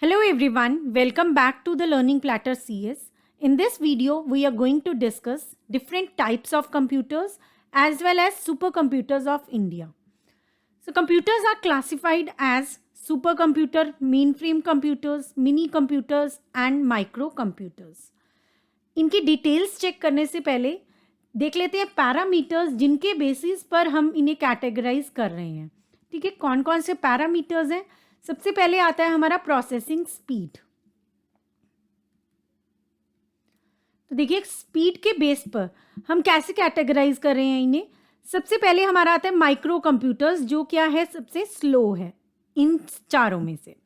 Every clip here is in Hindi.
Hello everyone, welcome back to the Learning Platter CS. In this video, we are going to discuss different types of computers as well as supercomputers of India. So computers are classified as supercomputer, mainframe computers, mini computers and microcomputers. इनकी डिटेल्स चेक करने से पहले देख लेते हैं पैरामीटर्स जिनके बेसिस पर हम इन्हें कैटेगराइज कर रहे हैं. ठीक है, कौन कौन से पैरामीटर्स हैं. सबसे पहले आता है हमारा प्रोसेसिंग स्पीड. तो देखिए स्पीड के बेस पर हम कैसे कैटेगराइज कर रहे हैं इन्हें. सबसे पहले हमारा आता है माइक्रो कंप्यूटर्स, जो क्या है सबसे स्लो है इन चारों में से.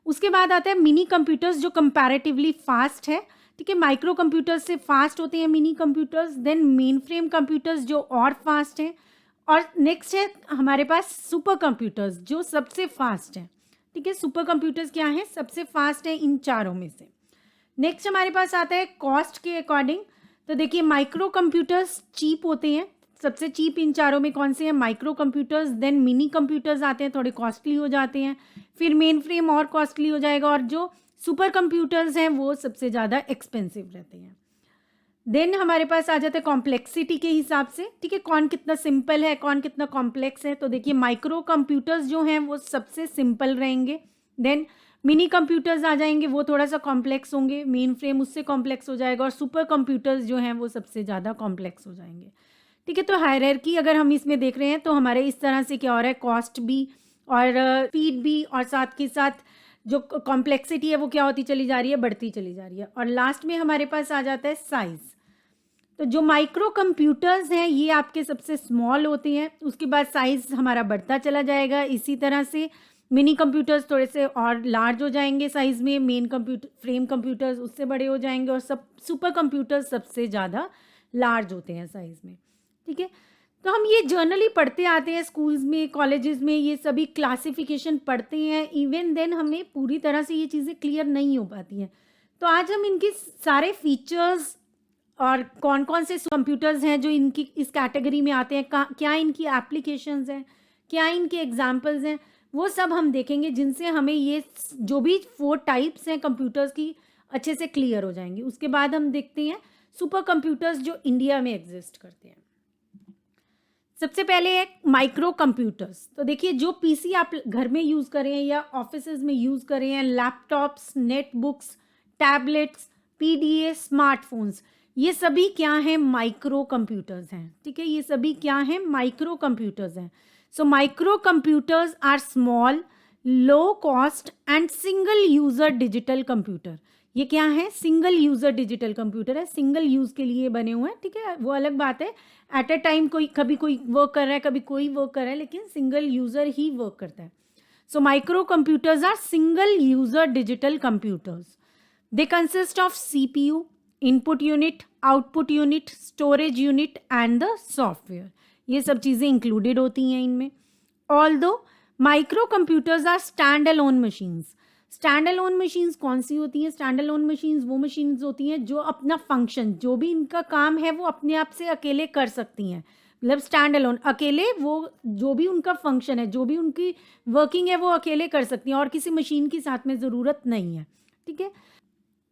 उसके बाद आता है मिनी कंप्यूटर्स जो कंपैरेटिवली फास्ट है. ठीक है, माइक्रो कंप्यूटर्स से फास्ट होते हैं minicomputers. Then mainframe computers जो और फास्ट हैं. और नेक्स्ट है हमारे पास सुपर कंप्यूटर्स जो सबसे फास्ट हैं. ठीक है, सुपर कंप्यूटर्स क्या हैं, सबसे फास्ट है इन चारों में से. नेक्स्ट हमारे पास आता है कॉस्ट के अकॉर्डिंग. तो देखिए माइक्रो कंप्यूटर्स चीप होते हैं. सबसे चीप इन चारों में कौन से हैं, माइक्रो कंप्यूटर्स. देन मिनी कंप्यूटर्स आते हैं, थोड़े कॉस्टली हो जाते हैं. फिर मेन फ्रेम और कॉस्टली हो जाएगा, और जो सुपर कंप्यूटर्स हैं वो सबसे ज़्यादा एक्सपेंसिव रहते हैं. देन हमारे पास आ जाता है कॉम्प्लेक्सिटी के हिसाब से. ठीक है, कौन कितना सिंपल है, कौन कितना कॉम्प्लेक्स है. तो देखिए माइक्रो कंप्यूटर्स जो हैं वो सबसे सिंपल रहेंगे. देन मिनी कंप्यूटर्स आ जाएंगे, वो थोड़ा सा कॉम्प्लेक्स होंगे. मेन फ्रेम उससे कॉम्प्लेक्स हो जाएगा, और सुपर कंप्यूटर्स जो हैं वो सबसे ज़्यादा कॉम्प्लेक्स हो जाएंगे. ठीक है, तो हायरार्की अगर हम इसमें देख रहे हैं तो हमारे इस तरह से क्या हो रहा है, कॉस्ट भी और स्पीड भी, और साथ के साथ जो कॉम्प्लेक्सिटी है वो क्या होती चली जा रही है, बढ़ती चली जा रही है. और लास्ट में हमारे पास आ जाता है साइज़. तो जो माइक्रो कंप्यूटर्स हैं ये आपके सबसे स्मॉल होते हैं. उसके बाद साइज़ हमारा बढ़ता चला जाएगा. इसी तरह से मिनी कंप्यूटर्स थोड़े से और लार्ज हो जाएंगे साइज़ में. मेन कंप्यूटर फ्रेम कंप्यूटर्स उससे बड़े हो जाएंगे, और सब सुपर कंप्यूटर्स सबसे ज़्यादा लार्ज होते हैं साइज़ में. ठीक है, तो हम ये जर्नली पढ़ते आते हैं स्कूल्स में, कॉलेजेस में, ये सभी क्लासिफिकेशन पढ़ते हैं. इवन देन हमें पूरी तरह से ये चीज़ें क्लियर नहीं हो पाती हैं. तो आज हम इनके सारे फीचर्स और कौन कौन से कंप्यूटर्स हैं जो इनकी इस कैटेगरी में आते हैं, क्या इनकी एप्लीकेशंस हैं, क्या इनके एग्जांपल्स हैं, वो सब हम देखेंगे, जिनसे हमें ये जो भी 4 टाइप्स हैं कंप्यूटर्स की अच्छे से क्लियर हो जाएंगी. उसके बाद हम देखते हैं सुपर कंप्यूटर्स जो इंडिया में एग्जिस्ट करते हैं. सबसे पहले है माइक्रो कंप्यूटर्स. तो देखिए जो पीसी आप घर में यूज़ कर रहे हैं या ऑफिसेज में यूज़ कर रहे हैं, laptops, Netbooks, tablets, PDA, smartphones, ये सभी क्या हैं, माइक्रो कंप्यूटर्स हैं. ठीक है, ये सभी क्या हैं, माइक्रो कंप्यूटर्स हैं. So microcomputers are small, low cost and single user digital computer. ये क्या है, सिंगल यूज़र डिजिटल कंप्यूटर है, सिंगल यूज़ के लिए बने हुए हैं. ठीक है, वो अलग बात है, एट अ टाइम कोई कभी कोई वर्क कर रहा है, कभी कोई वर्क कर रहा है, लेकिन सिंगल यूज़र ही वर्क करता है. So microcomputers are single user digital computers. They consist of CPU, input unit, output unit, storage unit and the software. ये सब चीज़ें इंक्लूडेड होती हैं इनमें. Although microcomputers are stand alone machines. Stand alone machines कौन सी होती हैं, स्टैंड अलोन मशीन्स वो मशीन्स होती हैं जो अपना फंक्शन, जो भी इनका काम है वो अपने आप से अकेले कर सकती हैं. मतलब स्टैंड अलोन, अकेले वो जो भी उनका फंक्शन है, जो भी उनकी वर्किंग है वो अकेले कर सकती हैं, और किसी मशीन की साथ में ज़रूरत नहीं है. ठीक है,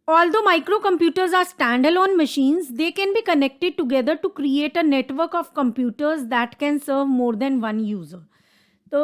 although microcomputers are standalone machines, they can be connected together to create a network of computers that can serve more than one user. तो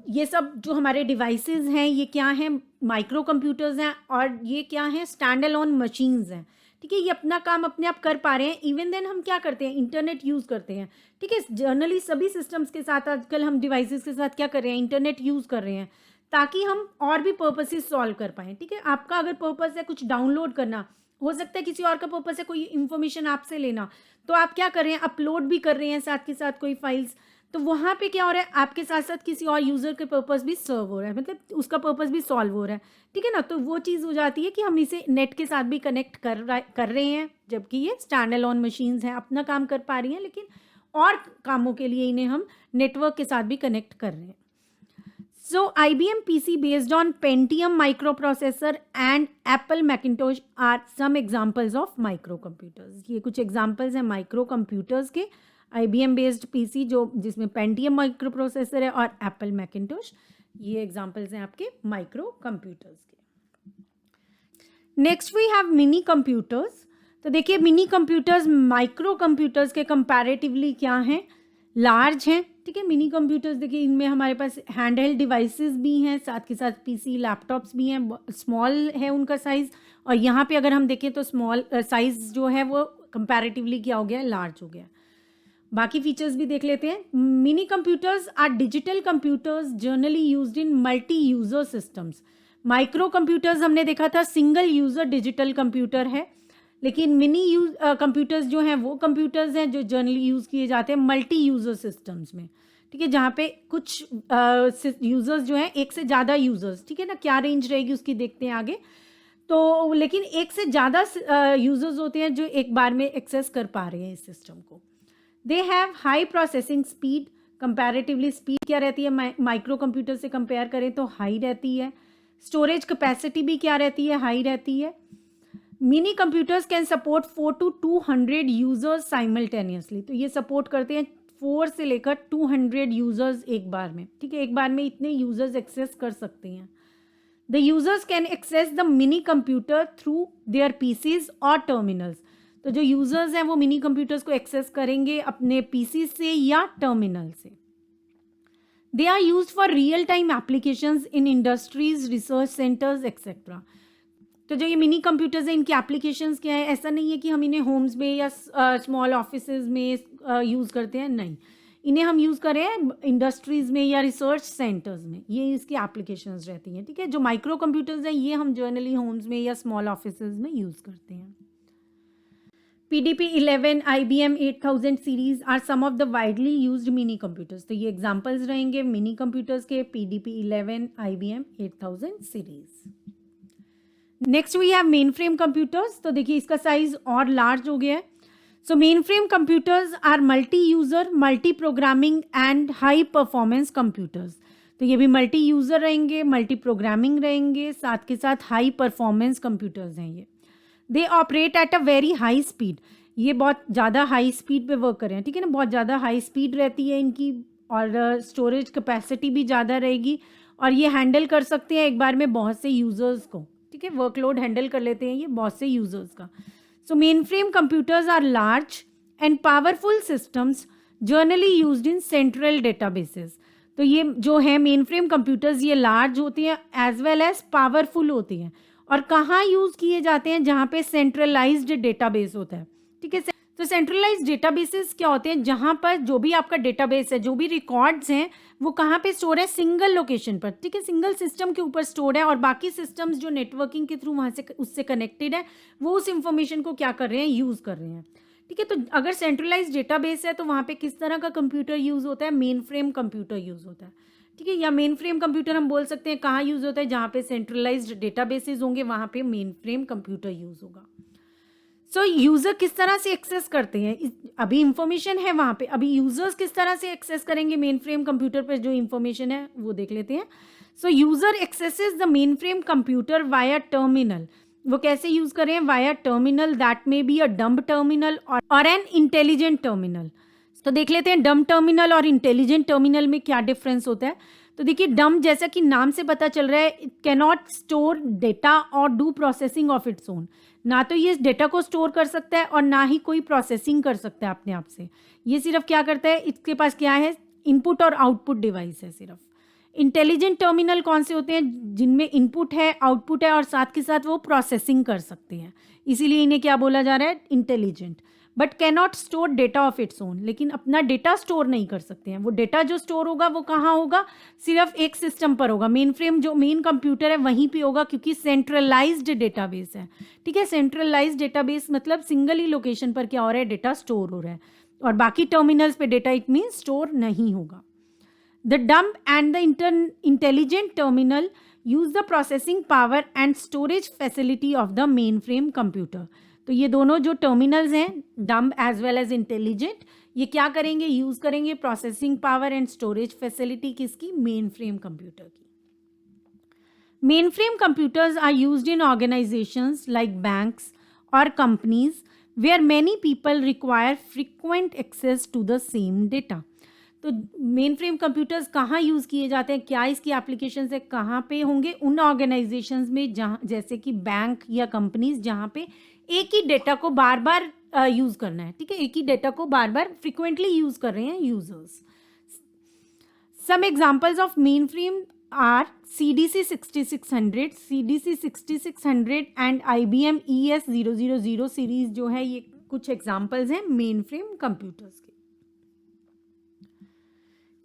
ये सब जो हमारे डिवाइसेस हैं ये क्या हैं, माइक्रो कंप्यूटर्स हैं, और ये क्या हैं, स्टैंड अलोन मशीन्स हैं. ठीक है, ये अपना काम अपने आप कर पा रहे हैं. इवन देन हम क्या करते हैं, इंटरनेट यूज़ करते हैं. ठीक है, जनरली सभी सिस्टम्स के साथ आजकल हम डिवाइसेस के साथ क्या कर रहे हैं, इंटरनेट यूज़ कर रहे हैं, ताकि हम और भी पर्पसेस सॉल्व कर पाएँ. ठीक है, आपका अगर पर्पस है कुछ डाउनलोड करना, हो सकता है किसी और का पर्पस है कोई इन्फॉर्मेशन आपसे लेना, तो आप क्या कर रहे हैं, अपलोड भी कर रहे हैं साथ के साथ कोई फाइल्स. तो वहाँ पे क्या हो रहा है, आपके साथ साथ किसी और यूज़र के पर्पस भी सर्व हो रहा है, मतलब उसका पर्पस भी सॉल्व हो रहा है. ठीक है ना, तो वो चीज़ हो जाती है कि हम इसे नेट के साथ भी कनेक्ट कर रहे हैं, जबकि ये स्टैंड अलोन मशीन्स हैं, अपना काम कर पा रही हैं, लेकिन और कामों के लिए इन्हें हम नेटवर्क के साथ भी कनेक्ट कर रहे हैं. So IBM PC based on Pentium microprocessor and Apple Macintosh are some examples of microcomputers. ये कुछ examples हैं microcomputers के. IBM based PC जो जिसमें Pentium microprocessor है, और Apple Macintosh, ये examples हैं आपके microcomputers के. Next we have minicomputers. तो देखिए मिनी कंप्यूटर्स माइक्रो कंप्यूटर्स के कंपैरेटिवली क्या हैं, लार्ज हैं। ठीक है, मिनी कंप्यूटर्स देखिए इनमें हमारे पास हैंड हेल्ड डिवाइसेस भी हैं, साथ के साथ पीसी लैपटॉप्स भी हैं, स्मॉल है उनका साइज़। और यहाँ पे अगर हम देखें तो स्मॉल साइज़ जो है वो कंपैरेटिवली क्या हो गया, लार्ज हो गया। बाकी फीचर्स भी देख लेते हैं। Minicomputers are digital computers generally used in multi user systems. Microcomputers हमने देखा था सिंगल यूजर डिजिटल कंप्यूटर है, लेकिन मिनी यूज कंप्यूटर्स जो हैं वो कंप्यूटर्स हैं जो जनरली यूज़ किए जाते हैं मल्टी यूजर सिस्टम्स में। ठीक है, जहाँ पे कुछ यूजर्स जो हैं, एक से ज़्यादा यूजर्स, ठीक है ना, क्या रेंज रहेगी उसकी देखते हैं आगे। तो लेकिन एक से ज़्यादा यूजर्स होते हैं जो एक बार में एक्सेस कर पा रहे हैं इस सिस्टम को। दे have high processing speed. Comparatively speed क्या रहती है, माइक्रो कंप्यूटर से कंपेयर करें तो हाई रहती है। स्टोरेज कैपेसिटी भी क्या रहती है, हाई रहती है। Mini computers can support 4 to 200 users simultaneously. तो ये सपोर्ट करते हैं 4 से लेकर 200 यूजर्स एक बार में। ठीक है, एक बार में इतने यूजर्स एक्सेस कर सकते हैं। The users can access the minicomputer through their PCs और टर्मिनल्स। तो जो यूजर्स हैं वो मिनी कंप्यूटर्स को एक्सेस करेंगे अपने पीसी से या टर्मिनल से। They are used for real time applications in industries, research centres etcetera. तो जो ये मिनी कंप्यूटर्स हैं इनकी एप्लीकेशंस क्या है, ऐसा नहीं है कि हम इन्हें होम्स में या स्मॉल ऑफिसेज में यूज़ करते हैं, नहीं, इन्हें हम यूज़ करें इंडस्ट्रीज़ में या रिसर्च सेंटर्स में, ये इसकी एप्लीकेशंस रहती हैं। ठीक है, जो माइक्रो कंप्यूटर्स हैं ये हम जनरली होम्स में या स्मॉल ऑफिसेज में यूज़ करते हैं। PDP-11, IBM 8000 series are some of the widely used minicomputers. तो ये एग्जांपल्स रहेंगे मिनी कंप्यूटर्स के, PDP-11, IBM 8000 series. Next we have mainframe computers. तो देखिए इसका साइज और लार्ज हो गया है। So mainframe computers are multi user, multi programming and high performance computers. तो ये भी मल्टी यूजर रहेंगे, मल्टी प्रोग्रामिंग रहेंगे, साथ के साथ हाई परफॉर्मेंस कंप्यूटर्स हैं ये। They operate at a very high speed. ये बहुत ज़्यादा हाई स्पीड पे वर्क कर रहे हैं, ठीक है ना, बहुत ज़्यादा हाई स्पीड रहती है इनकी, और स्टोरेज कैपेसिटी भी ज़्यादा रहेगी, और ये हैंडल कर सकते हैं एक बार में बहुत से यूजर्स को। ठीक है, वर्कलोड हैंडल कर लेते हैं ये बहुत से यूजर्स का। So mainframe computers are large and powerful systems generally used in central databases. तो ये जो है मेन फ्रेम कंप्यूटर्स ये लार्ज होती हैं एज वेल एज पावरफुल होती हैं, और कहाँ यूज़ किए जाते हैं, जहाँ पे सेंट्रलाइज्ड डेटाबेस होता है। ठीक है, तो सेंट्रलाइज्ड डेटाबेसेस क्या होते हैं, जहाँ पर जो भी आपका डेटाबेस है, जो भी रिकॉर्ड्स हैं, वो कहाँ पे स्टोर है, सिंगल लोकेशन पर। ठीक है, सिंगल सिस्टम के ऊपर स्टोर है, और बाकी सिस्टम्स जो नेटवर्किंग के थ्रू वहाँ से उससे कनेक्टेड है वो उस इंफॉर्मेशन को क्या कर रहे हैं, यूज़ कर रहे हैं। ठीक है, तो अगर सेंट्रलाइज्ड डेटाबेस है तो वहाँ पे किस तरह का कंप्यूटर यूज़ होता है, मेन फ्रेम कंप्यूटर यूज़ होता है। ठीक है, या मेन फ्रेम कंप्यूटर हम बोल सकते हैं कहाँ यूज़ होता है, जहाँ पे सेंट्रलाइज्ड डेटाबेसेस होंगे वहाँ पे मेन फ्रेम कंप्यूटर यूज़ होगा। सो यूज़र किस तरह से एक्सेस करते हैं, अभी इंफॉर्मेशन है वहाँ पे, अभी यूज़र्स किस तरह से एक्सेस करेंगे मेन फ्रेम कंप्यूटर पर जो इंफॉर्मेशन है वो देख लेते हैं। सो user axes the main frame computer via terminal. वो कैसे यूज़ करें, via terminal that may be a dumb terminal और एन इंटेलिजेंट टर्मिनल। तो देख लेते हैं डम्ब टर्मिनल और इंटेलिजेंट टर्मिनल में क्या डिफरेंस होता है। तो देखिए डम्ब जैसा कि नाम से पता चल रहा है, इट कैनॉट स्टोर डेटा और do processing of its own. ना तो ये डेटा को स्टोर कर सकता है और ना ही कोई प्रोसेसिंग कर सकता है अपने आप से। ये सिर्फ क्या करता है, इसके पास क्या है, इनपुट और आउटपुट डिवाइस है सिर्फ। इंटेलिजेंट टर्मिनल कौन से होते हैं, जिनमें इनपुट है, आउटपुट है, और साथ के साथ वो प्रोसेसिंग कर सकते हैं, इसीलिए इन्हें क्या बोला जा रहा है, intelligent. But cannot store data of its own, लेकिन अपना डेटा स्टोर नहीं कर सकते हैं। वो डेटा जो स्टोर होगा वो कहाँ होगा, सिर्फ एक सिस्टम पर होगा, मेन फ्रेम जो मेन कंप्यूटर है वहीं पे होगा, क्योंकि सेंट्रलाइज्ड डेटाबेस है। ठीक है, सेंट्रलाइज्ड डेटाबेस मतलब सिंगल ही लोकेशन पर क्या हो रहा है, डेटा स्टोर हो रहा है, और बाकी टर्मिनल्स पे डेटा इट मीन स्टोर नहीं होगा। The dumb and the intelligent terminal use the processing power and storage facility of the mainframe computer. तो ये दोनों जो टर्मिनल्स हैं, dumb as well as intelligent, ये क्या करेंगे, यूज़ करेंगे processing power and storage facility किसकी, मेन फ्रेम कंप्यूटर की। Mainframe computers are used in organisations like banks और companies where many people require frequent access to the same data. तो मेन फ्रेम कंप्यूटर्स कहाँ यूज़ किए जाते हैं, क्या इसकी एप्लीकेशन है, कहाँ पे होंगे? उन ऑर्गेनाइजेशंस में जहाँ, जैसे कि बैंक या कंपनीज, जहाँ पे एक ही डेटा को बार बार यूज़ करना है, ठीक है, एक ही डेटा को बार बार फ्रिक्वेंटली यूज़ कर रहे हैं users. Some examples of mainframe are CDC 6600, CDC 6600 and IBM ES000 series जो है, ये कुछ एग्जाम्पल्स हैं मेन फ्रेम कंप्यूटर्स के।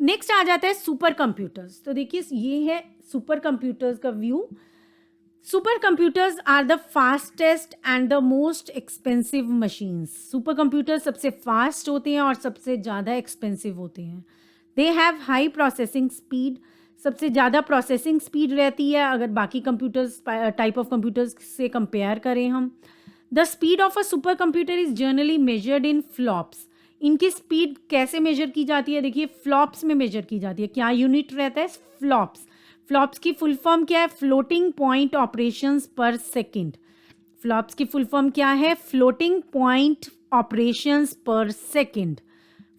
नेक्स्ट आ जाता है सुपर कंप्यूटर्स। तो देखिए ये है सुपर कंप्यूटर्स का view. Supercomputers are the fastest and the most expensive machines. Supercomputer सबसे फास्ट होते हैं और सबसे ज़्यादा एक्सपेंसिव होते हैं। They have high processing speed, सबसे ज़्यादा प्रोसेसिंग स्पीड रहती है अगर बाकी कंप्यूटर्स, टाइप ऑफ कंप्यूटर्स से कंपेयर करें हम। The speed of a super computer is generally measured in flops. इनकी स्पीड कैसे मेजर की जाती है? देखिए फ्लॉप्स में मेजर की जाती है। क्या यूनिट रहता है? फ्लॉप्स। फ्लॉप्स की फुल फॉर्म क्या है? फ्लोटिंग पॉइंट ऑपरेशंस पर सेकंड। फ्लॉप्स की फुल फॉर्म क्या है? फ्लोटिंग पॉइंट ऑपरेशंस पर सेकंड।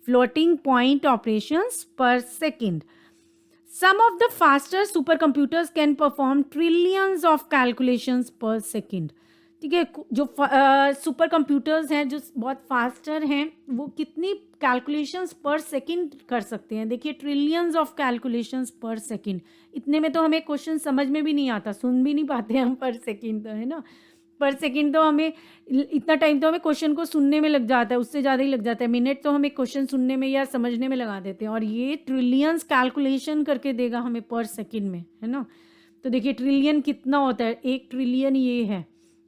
फ्लोटिंग पॉइंट ऑपरेशंस पर second. Some of the faster supercomputers can perform trillions of calculations per second. ठीक है, जो सुपर कंप्यूटर्स हैं जो बहुत फास्टर हैं, वो कितनी कैलकुलेशंस पर सेकंड कर सकते हैं? देखिए ट्रिलियंस ऑफ कैलकुलेशंस पर सेकंड। इतने में तो हमें क्वेश्चन समझ में भी नहीं आता, सुन भी नहीं पाते हम पर सेकंड, तो है ना, पर सेकंड तो हमें इतना टाइम तो हमें क्वेश्चन को सुनने में लग जाता है, उससे ज़्यादा ही लग जाता है। मिनट तो हमें क्वेश्चन सुनने में या समझने में लगा देते हैं, और ये ट्रिलियंस कैलकुलेशन करके देगा हमें पर सेकंड में, है ना। तो देखिए ट्रिलियन कितना होता है? 1 ट्रिलियन ये है,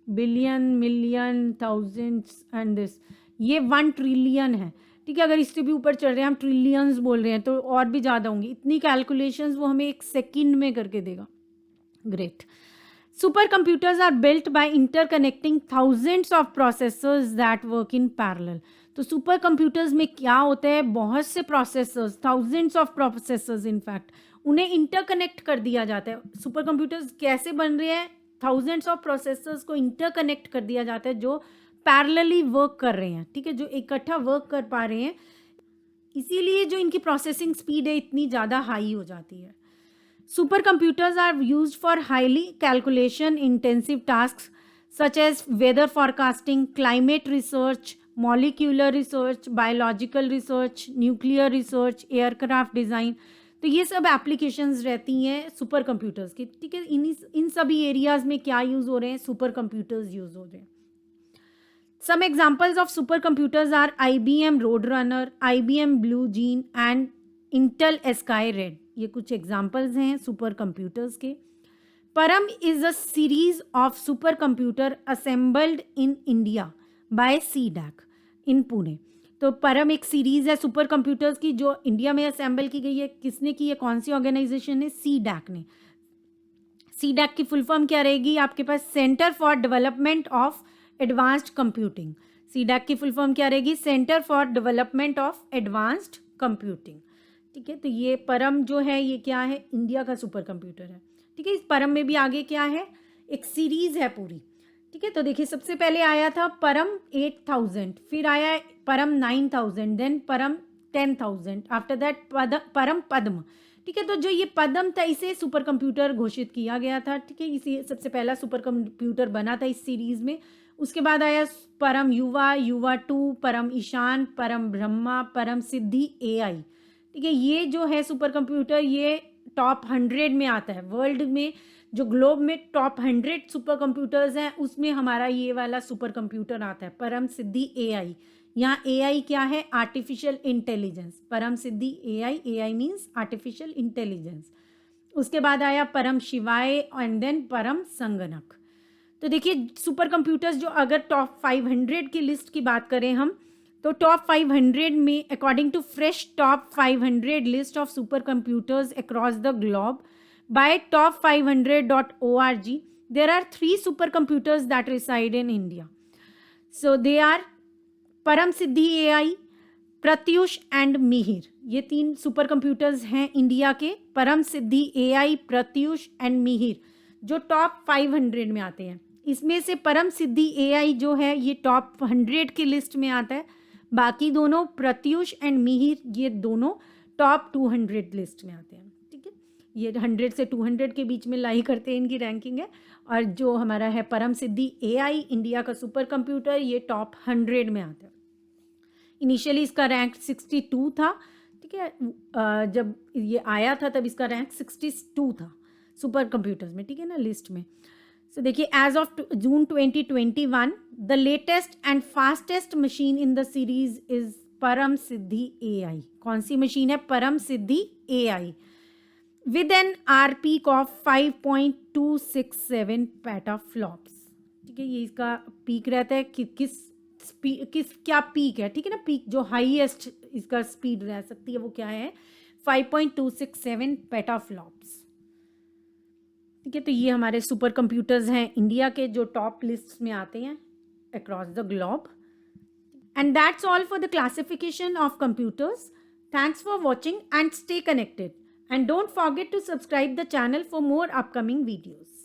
billion, million, thousands and this, ये 1 ट्रिलियन है, ठीक है। अगर इससे भी ऊपर चल रहे हैं, हम ट्रिलियंस बोल रहे हैं, तो और भी ज़्यादा होंगी। इतनी कैलकुलेशंस वो हमें 1 सेकंड में करके देगा। Great. Supercomputers are built by interconnecting thousands of processors that work in parallel. तो सुपर कंप्यूटर्स में क्या होता है? बहुत से processors, thousands of processors in fact, उन्हें इंटरकनेक्ट कर दिया जाता है। सुपर कंप्यूटर्स कैसे बन रहे हैं? थाउजेंड्स ऑफ प्रोसेसर्स को इंटरकनेक्ट कर दिया जाता है जो पैरेलली वर्क कर रहे हैं, ठीक है, जो इकट्ठा वर्क कर पा रहे हैं। इसीलिए जो इनकी प्रोसेसिंग स्पीड है इतनी ज़्यादा हाई हो जाती है। Supercomputers are used for highly calculation intensive tasks such as weather forecasting, climate research, molecular research, biological research, nuclear research, aircraft design। तो ये सब एप्लीकेशंस रहती हैं सुपर कंप्यूटर्स की, ठीक है। इन सभी एरियाज में क्या यूज़ हो रहे हैं? सुपर कंप्यूटर्स यूज़ हो रहे हैं। Some examples of supercomputers are IBM Roadrunner, IBM Blue Gene and Intel Skyred। ये कुछ एग्जाम्पल्स हैं सुपर कंप्यूटर्स के। परम is a series of super computer assembled in India by CDAC इन पुणे। तो परम एक सीरीज है सुपर कंप्यूटर्स की जो इंडिया में असेंबल की गई है। किसने की है? कौन सी ऑर्गेनाइजेशन ने? CDAC ने। CDAC की फुल फॉर्म क्या रहेगी आपके पास? Centre for development of advanced computing. CDAC की फुल फॉर्म क्या रहेगी? Centre for development of advanced computing, ठीक है। तो ये परम जो है ये क्या है? इंडिया का सुपर कंप्यूटर है, ठीक है। इस परम में भी आगे क्या है? एक सीरीज है पूरी, ठीक है। तो देखिए सबसे पहले आया था परम 8000, फिर आया परम 9000, देन परम 10000, आफ्टर दैट परम पद्म, ठीक है। तो जो ये पद्म था इसे सुपर कंप्यूटर घोषित किया गया था, ठीक है। इसी सबसे पहला सुपर कंप्यूटर बना था इस सीरीज में। उसके बाद आया परम युवा, युवा 2, परम ईशान, परम ब्रह्मा, परम सिद्धि AI, ठीक है। ये जो है सुपर कंप्यूटर ये टॉप 100 में आता है। वर्ल्ड में जो ग्लोब में टॉप 100 सुपर कंप्यूटर्स हैं उसमें हमारा ये वाला सुपर कंप्यूटर आता है, परम सिद्धि AI। यहाँ AI क्या है? Artificial intelligence. परम Siddhi AI means artificial intelligence. उसके बाद आया परम शिवाय एंड देन परम संगणक। तो देखिए सुपर कंप्यूटर्स जो, अगर टॉप 500 की लिस्ट की बात करें हम, तो टॉप 500 में according to fresh top 500 list of super computers across the globe by top500.org, there are 3 supercomputers that reside in India. So they are परम सिद्धि AI, प्रत्युष एंड मिहिर। ये 3 सुपर कंप्यूटर्स हैं इंडिया के, परम सिद्धि AI, प्रत्युष एंड मिहिर, जो टॉप 500 में आते हैं। इसमें से परम सिद्धि AI जो है ये टॉप 100 की लिस्ट में आता है। बाकी दोनों प्रत्युष एंड मिहिर ये दोनों टॉप 200 लिस्ट में आते हैं, ठीक है। ये 100 से 200 के बीच में लाई करते हैं, इनकी रैंकिंग है। और जो हमारा है परम सिद्धि AI इंडिया का सुपर कंप्यूटर, ये टॉप 100 में आता है। इनिशियली इसका रैंक 62 था, ठीक है। जब ये आया था तब इसका रैंक 62 था सुपर कंप्यूटर्स में, ठीक है ना, लिस्ट में। सो देखिए, as of June 2021 the latest and fastest machine in the series is Param Siddhi AI। कौन सी मशीन है? Param Siddhi AI, with an R peak of 5.267 petaflops, ठीक है। ये इसका पीक रहता है कि किस क्या पीक है, ठीक है ना। पीक जो हाईएस्ट इसका स्पीड रह सकती है वो क्या है? 5.267 पेटाफ्लॉप्स, ठीक है। तो ये हमारे सुपर कंप्यूटर्स हैं इंडिया के, जो टॉप लिस्ट में आते हैं across the globe. And that's all for the classification of computers. Thanks for watching and stay connected, and don't forget to subscribe the channel for more upcoming videos.